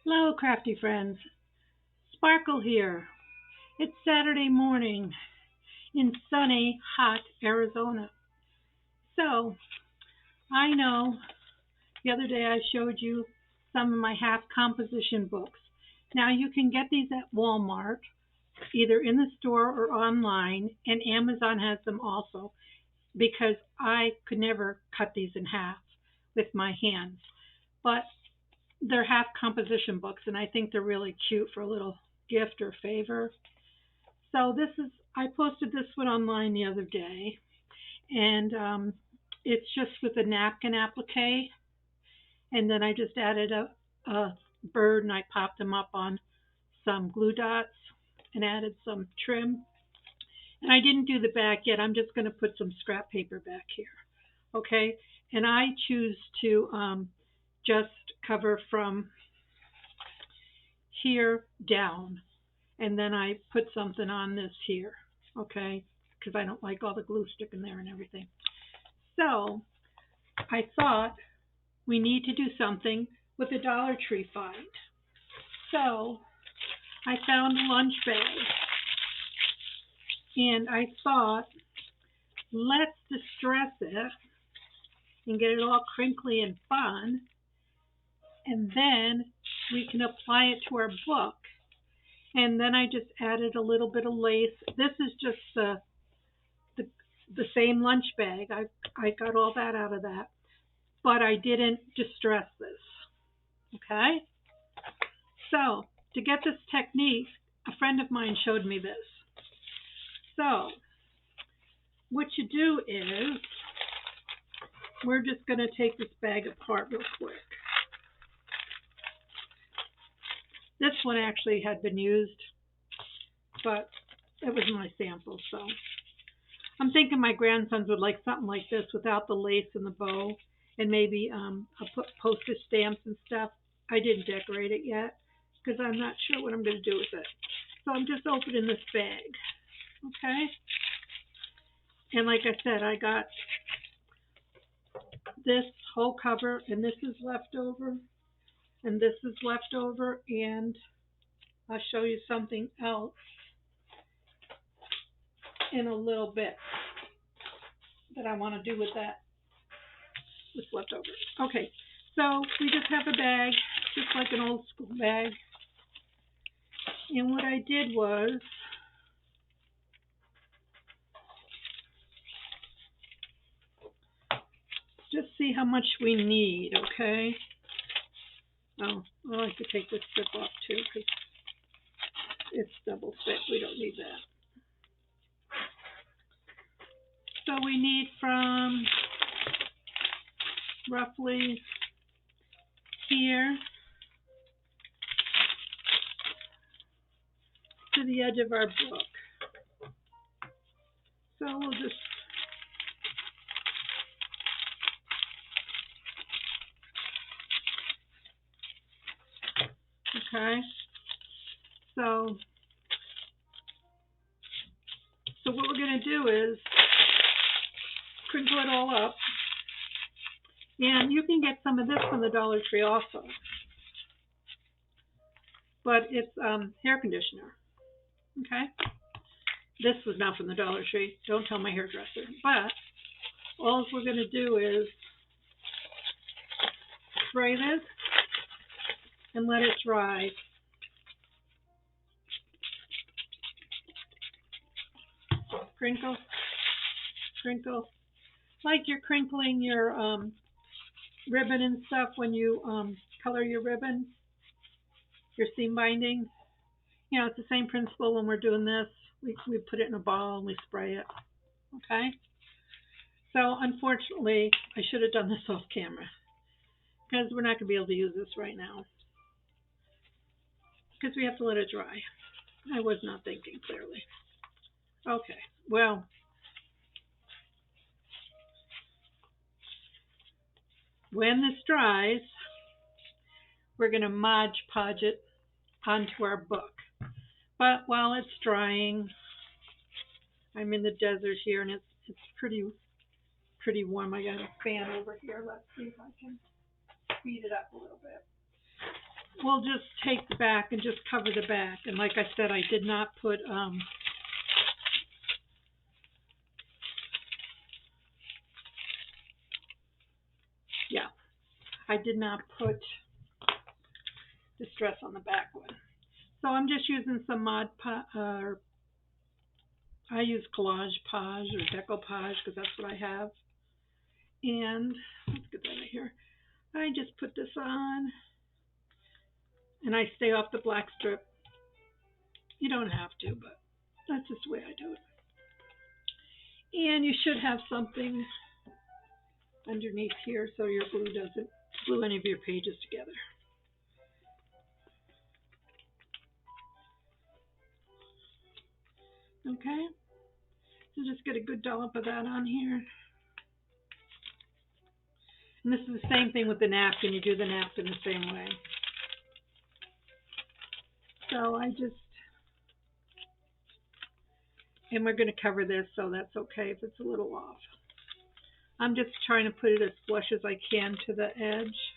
Hello, crafty friends. Sparkle here. It's Saturday morning in sunny, hot Arizona. So, I know the other day I showed you some of my half composition books. Now, you can get these at Walmart, either in the store or online, and Amazon has them also because I could never cut these in half with my hands. But they're half composition books, and I think they're really cute for a little gift or favor. So I posted this one online the other day, and it's just with a napkin applique, and then I just added a bird and I popped them up on some glue dots and added some trim. And I didn't do the back yet. I'm just going to put some scrap paper back here. Okay, and I choose to just cover from here down, and then I put something on this here, okay, because I don't like all the glue sticking there and everything. So I thought we need to do something with a Dollar Tree find. So I found a lunch bag, and I thought, let's distress it and get it all crinkly and fun, and then we can apply it to our book. And then I just added a little bit of lace. This is just the, the same lunch bag. I got all that out of that, but I didn't distress this. Okay? So, to get this technique, a friend of mine showed me this. So, what you do is, we're just going to take this bag apart real quick. This one actually had been used, but it was my sample, so. I'm thinking my grandsons would like something like this without the lace and the bow, and maybe I'll put postage stamps and stuff. I didn't decorate it yet because I'm not sure what I'm going to do with it. So I'm just opening this bag, okay? And like I said, I got this whole cover, and this is left over, and this is left over, and I'll show you something else in a little bit that I want to do with that, what's left over. Okay, so we just have a bag, just like an old school bag. And what I did was, just see how much we need, okay? Oh, I like to take this strip off too because it's double thick. We don't need that. So we need from roughly here to the edge of our book. So we'll just okay. So what we're going to do is crinkle it all up. And you can get some of this from the Dollar Tree also. But it's hair conditioner. Okay? This was not from the Dollar Tree. Don't tell my hairdresser. But all we're going to do is spray this and let it dry. Crinkle, crinkle. Like you're crinkling your ribbon and stuff when you color your ribbon, your seam binding. You know, it's the same principle when we're doing this. We put it in a ball and we spray it. Okay? So unfortunately, I should have done this off camera because we're not going to be able to use this right now because we have to let it dry. I was not thinking clearly. Okay, well, when this dries, we're going to Mod Podge it onto our book. But while it's drying, I'm in the desert here and it's pretty warm. I got a fan over here. Let's see if I can speed it up a little bit. we'll just take the back and just cover the back. And like I said, I did not put, yeah, I did not put distress on the back one. So I'm just using some Mod Podge, I use Collage Page or Decoupage because that's what I have. And let's get that out of here. I just put this on and I stay off the black strip. You don't have to, but that's just the way I do it. And you should have something underneath here so your glue doesn't glue any of your pages together. Okay, so just get a good dollop of that on here. And this is the same thing with the napkin. You do the napkin the same way. So and we're going to cover this, so that's okay if it's a little off. I'm just trying to put it as flush as I can to the edge.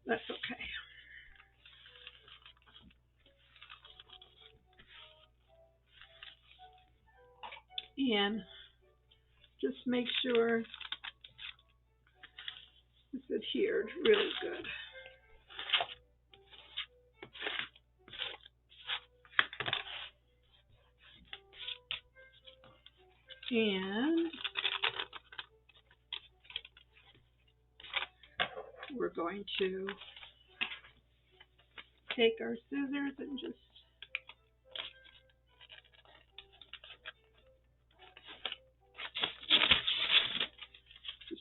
That's okay. And just make sure it's adhered really good. And we're going to take our scissors and just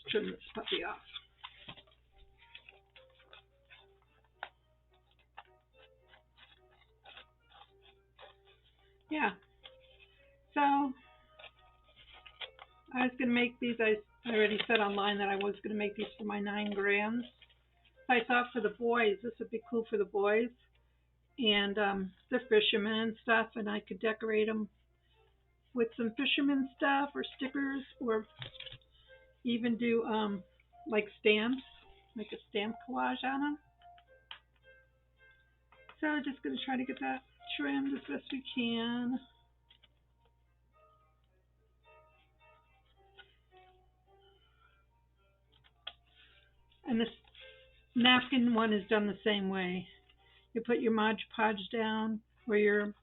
trim this puppy off. Yeah. So I was going to make these. I already said online that I was going to make these for my 9 grands. I thought for the boys, this would be cool for the boys. And they're fishermen and stuff, and I could decorate them with some fisherman stuff or stickers, or even do like stamps, make a stamp collage on them. So I'm just going to try to get that trimmed as best we can. And this napkin one is done the same way. You put your Mod Podge down, or your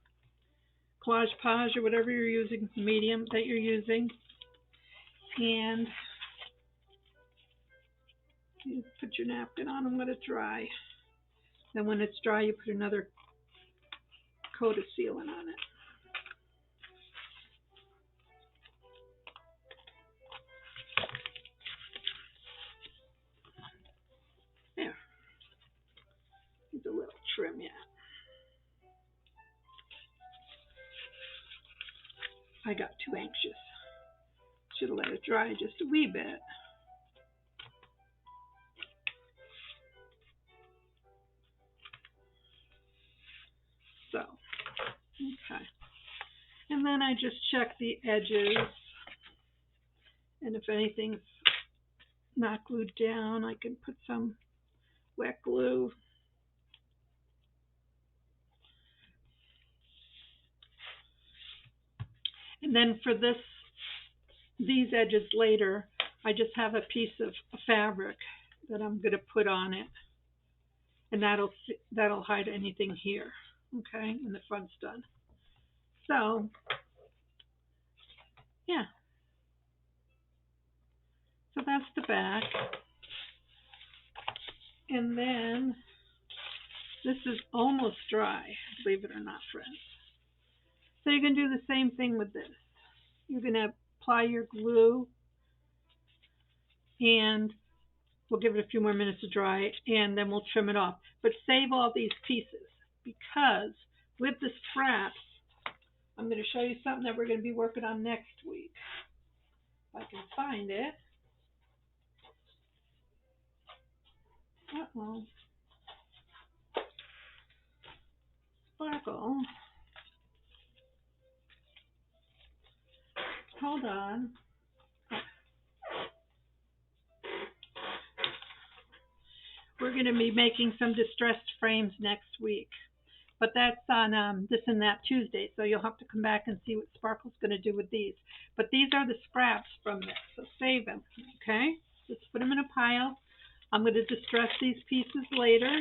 Collage Page, or whatever you're using, medium that you're using, and you put your napkin on and let it dry. Then when it's dry, you put another coat of sealant on it. There. Needs a little trim yet. I got too anxious. Should have let it dry just a wee bit. So, okay. And then I just check the edges. And if anything's not glued down, I can put some wet glue. And then for these edges later, I just have a piece of fabric that I'm going to put on it. And that'll hide anything here, okay, when the front's done. So, yeah. So that's the back. And then this is almost dry, believe it or not, friends. So you're going to do the same thing with this. You're going to apply your glue, and we'll give it a few more minutes to dry, and then we'll trim it off. But save all these pieces, because with the straps, I'm going to show you something that we're going to be working on next week. If I can find it. Oh, So, Sparkle, hold on. We're going to be making some distressed frames next week. But that's on this and that Tuesday, so you'll have to come back and see what Sparkle's going to do with these. But these are the scraps from this, so save them, okay? Just put them in a pile. I'm going to distress these pieces later.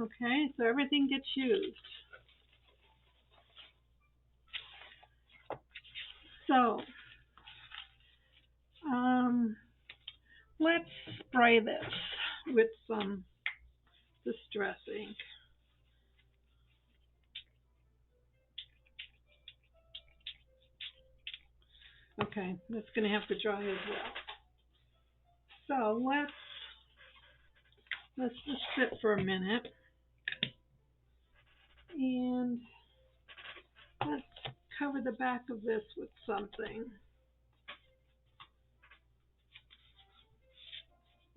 Okay, so everything gets used. So, let's spray this with some distress ink. Okay, that's going to have to dry as well. So let's just sit for a minute, and let's cover the back of this with something.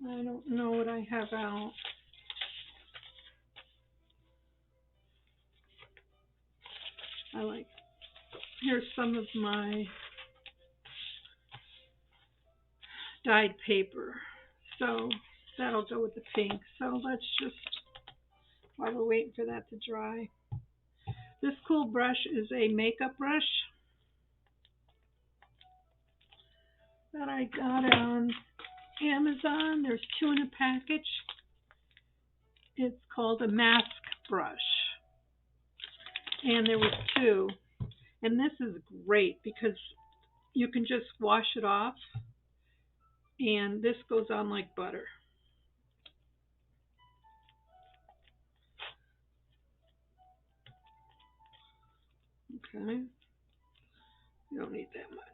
I don't know what I have out. Here's some of my dyed paper. So that'll go with the pink. So let's just, while we're waiting for that to dry. This cool brush is a makeup brush that I got on Amazon. There's 2 in a package. It's called a mask brush. And there was 2. And this is great because you can just wash it off. And this goes on like butter. Okay. You don't need that much.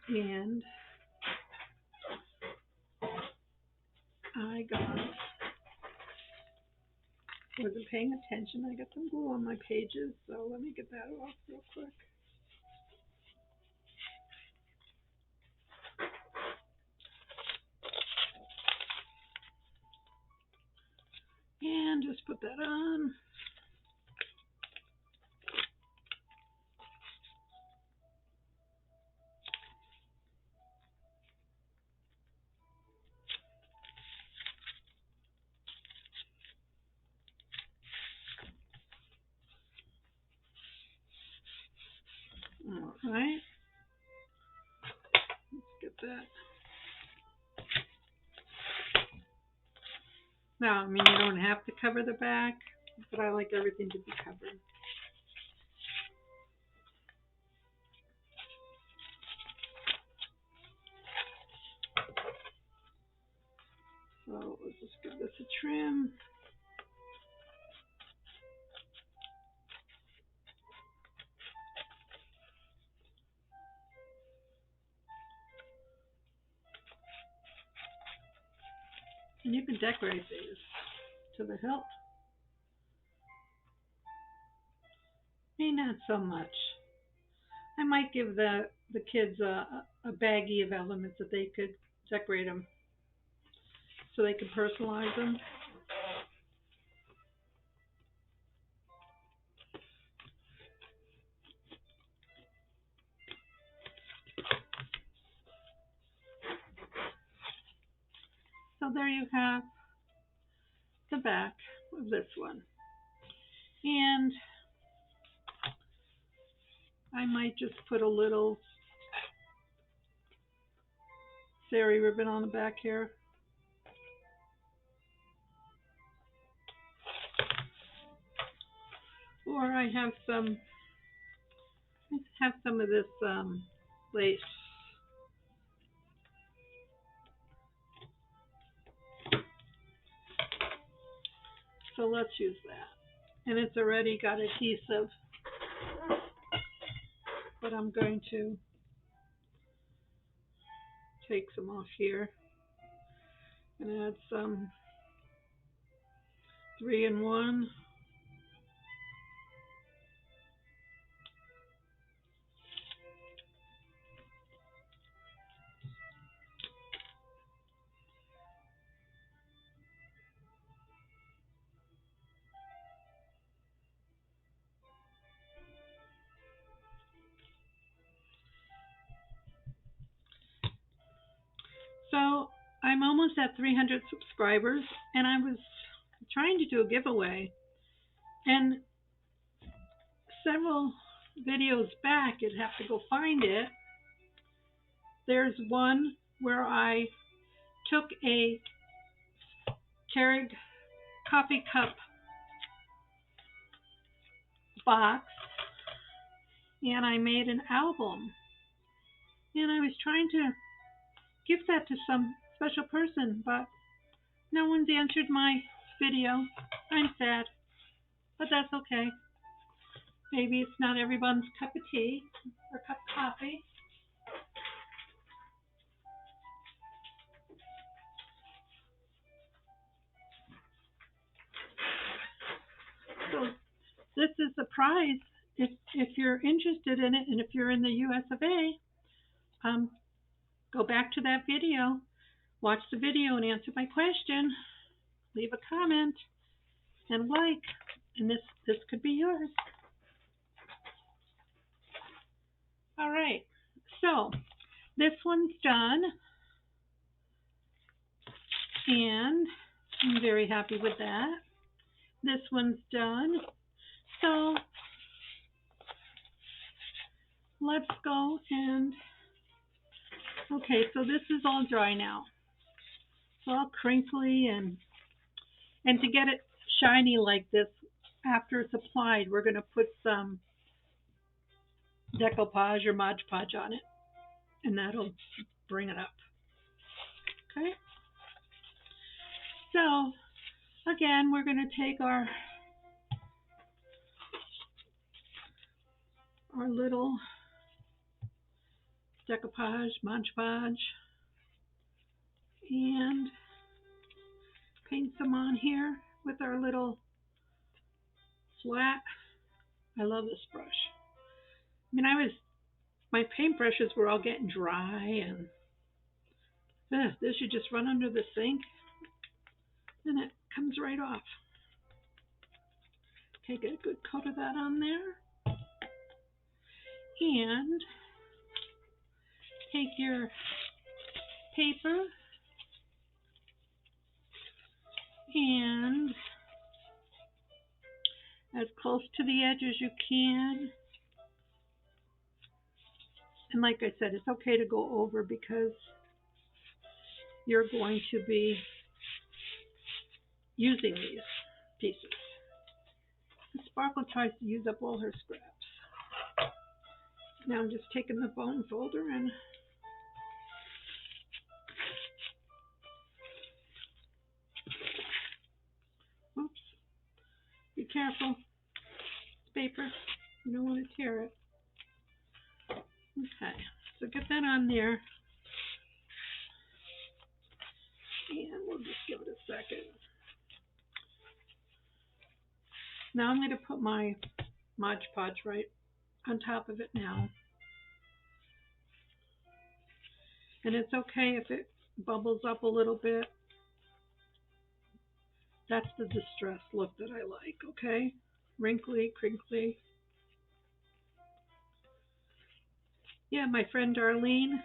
And wasn't paying attention. I got some glue on my pages, so let me get that off real quick. And just put that on. All right. Let's get that. Now, I mean, you don't have to cover the back, but I like everything to be covered. So let's just give this a trim. And you can decorate these to the hilt. Maybe not so much. I might give the kids a baggie of elements that they could decorate them so they could personalize them. So there you have the back of this one. And I might just put a little sari ribbon on the back here. Or I have some of this lace. So let's use that. And it's already got adhesive, but I'm going to take some off here and add some 3-in-1. I'm almost at 300 subscribers, and I was trying to do a giveaway. And several videos back, you'd have to go find it. There's one where I took a Keurig coffee cup box and I made an album. And I was trying to give that to some special person, but no one's answered my video. I'm sad, but that's okay. Maybe it's not everyone's cup of tea or cup of coffee. So this is the prize. If you're interested in it, and if you're in the US of A, go back to that video, watch the video and answer my question, leave a comment and like, and this could be yours. All right, so this one's done, and I'm very happy with that. This one's done. So let's go and, okay, so this is all dry now. It's all crinkly, and to get it shiny like this after it's applied, we're going to put some decoupage or Mod Podge on it, and that'll bring it up. Okay, so again, we're going to take our little decoupage, Mod Podge, and paint some on here with our little flat. I love this brush. I mean, my paintbrushes were all getting dry, and this should just run under the sink, and it comes right off. Okay, get a good coat of that on there. And take your paper and as close to the edge as you can. And like I said, it's okay to go over because you're going to be using these pieces. The Sparkle tries to use up all her scraps. Now I'm just taking the bone folder and oops, be careful. It's paper. You don't want to tear it. Okay, so get that on there. And we'll just give it a second. Now I'm going to put my Mod Podge right on top of it now. And it's okay if it bubbles up a little bit. That's the distressed look that I like, okay? Wrinkly, crinkly. Yeah, my friend Darlene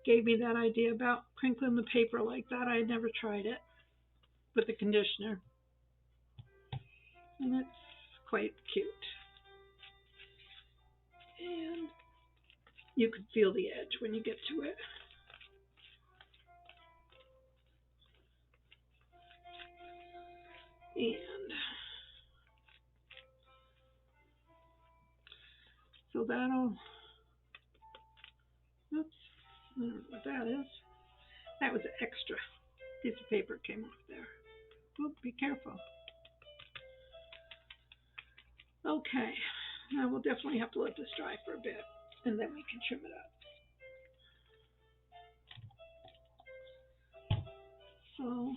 gave me that idea about crinkling the paper like that. I had never tried it with the conditioner. And it's quite cute. And you can feel the edge when you get to it. And so that'll, oops, I don't know what that is. That was an extra piece of paper came off there. Oop, be careful. Okay, now we'll definitely have to let this dry for a bit, and then we can trim it up. So,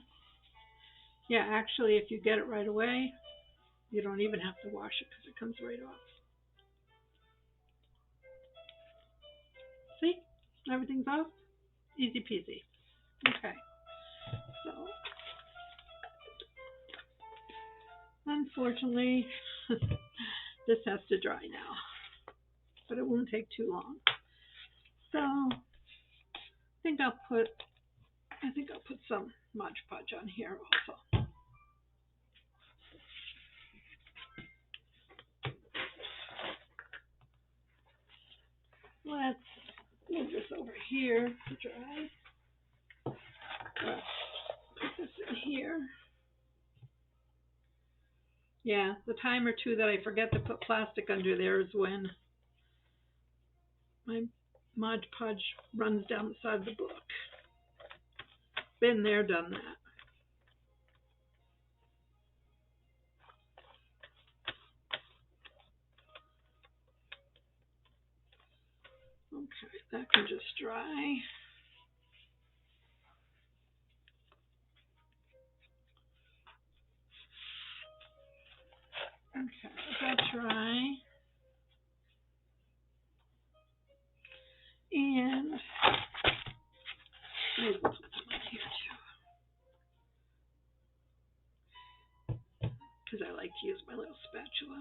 yeah, actually, if you get it right away, you don't even have to wash it because it comes right off. See? Everything's off? Easy peasy. Okay. So, unfortunately, this has to dry now, but it won't take too long. So, I think I'll put I think I'll put some Mod Podge on here also. Let's move this over here to dry. Put this in here. Yeah, the time or two that I forget to put plastic under there is when my Mod Podge runs down the side of the book. Been there, done that. Okay, that can just dry. Okay, let that dry. And maybe put some in here too, because I like to use my little spatula.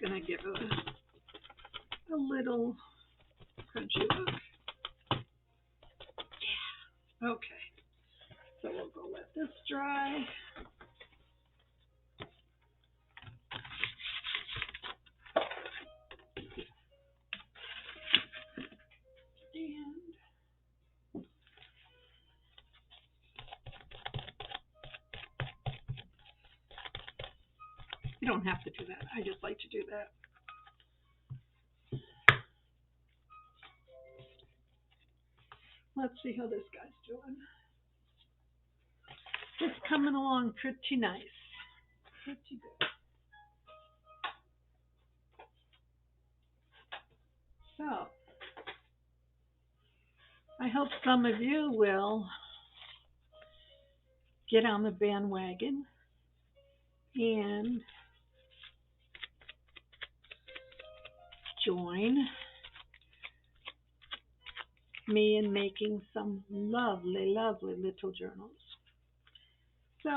Gonna give it a little crunchy look. Yeah. Okay. So we'll go let this dry. And you don't have to do that. I just like to do that. Let's see how this guy's doing. It's coming along pretty nice. Pretty good. So, I hope some of you will get on the bandwagon and join me in making some lovely, lovely little journals. So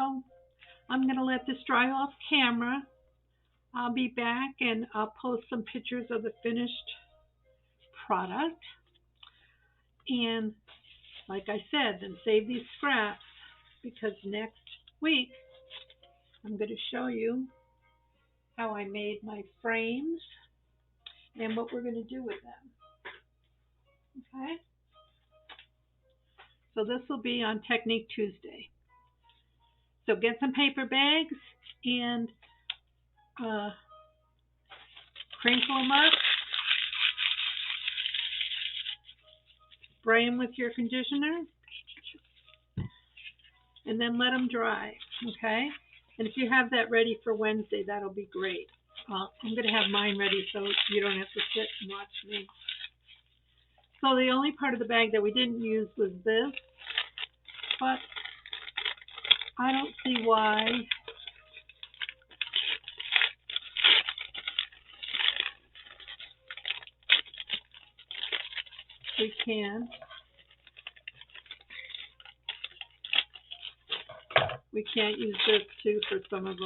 I'm going to let this dry off camera. I'll be back and I'll post some pictures of the finished product. And like I said, then save these scraps, because next week I'm going to show you how I made my frames and what we're going to do with them. Okay? So this will be on Technique Tuesday. So get some paper bags and crinkle them up, spray them with your conditioner, and then let them dry, okay? And if you have that ready for Wednesday, that'll be great. I'm going to have mine ready so you don't have to sit and watch me. So the only part of the bag that we didn't use was this, but I don't see why we can. We can't use this too for some of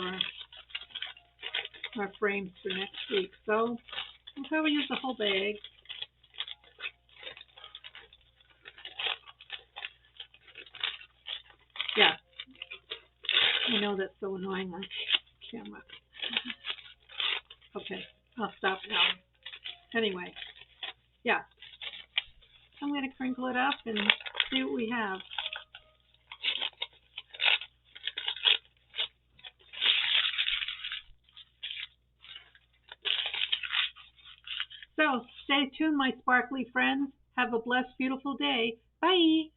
our frames for next week. So we'll probably use the whole bag. Yeah. I know that's so annoying on camera. Okay, I'll stop now. Anyway, yeah. I'm going to crinkle it up and see what we have. So stay tuned, my sparkly friends. Have a blessed, beautiful day. Bye.